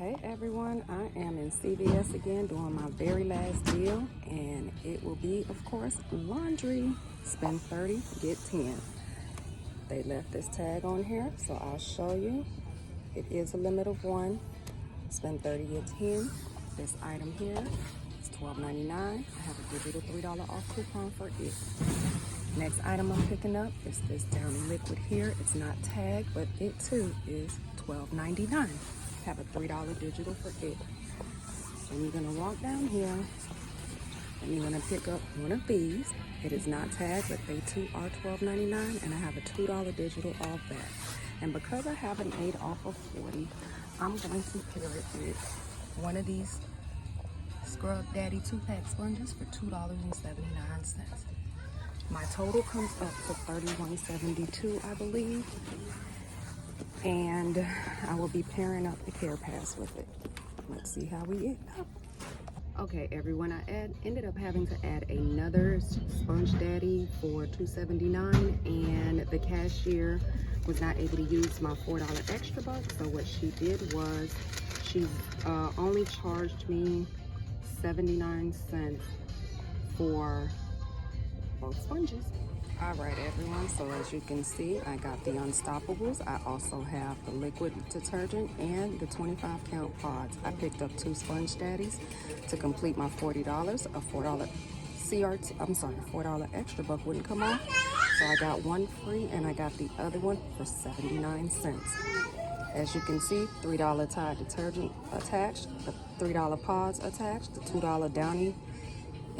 Hey everyone, I am in CVS again doing my very last deal, and it will be, of course, laundry. Spend 30, get 10. They left this tag on here, so I'll show you. It is a limit of 1. Spend 30, get 10. This item here is $12.99. I have a digital $3 off coupon for it. Next item I'm picking up is this Downy liquid here. It's not tagged, but it too is $12.99. Have a $3 digital for it. And you're gonna walk down here and you're gonna pick up one of these. It is not tagged, but they too are $12.99, and I have a $2 digital off that. And because I have an 8 off of 40, I'm going to pair it with one of these Scrub Daddy 2-pack sponges for $2.79. My total comes up to $31.72, I believe. And I will be pairing up the Care Pass with it. Let's see how we end up. Okay, everyone, I ended up having to add another Sponge Daddy for $2.79, and the cashier was not able to use my $4 extra buck. So what she did was she only charged me 79 cents for both sponges. All right, everyone, so as you can see, I got the Unstopables. I also have the liquid detergent and the 25 count pods. I picked up 2 Sponge Daddies to complete my $40. A $4 $4 extra buck wouldn't come off, so I got one free, and I got the other one for 79 cents. As you can see, $3 Tide detergent attached, the $3 pods attached, the $2 Downy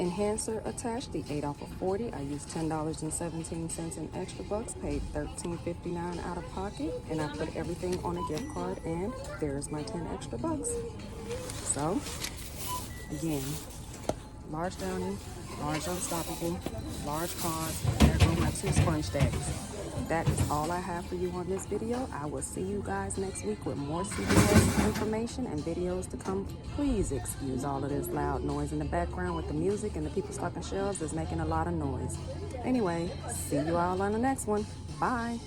enhancer attached, the 8 off of 40. I used $10.17 in extra bucks, paid $13.59 out of pocket, and I put everything on a gift card, and there's my 10 extra bucks. So again, large Downy, large Unstoppable, large pods, and there go my 2 Sponge Daddies. That is all I have for you on this video. I will see you guys next week with more CVS information and videos to come. Please excuse all of this loud noise in the background with the music and the people stocking shelves is making a lot of noise. Anyway, see you all on the next one. Bye.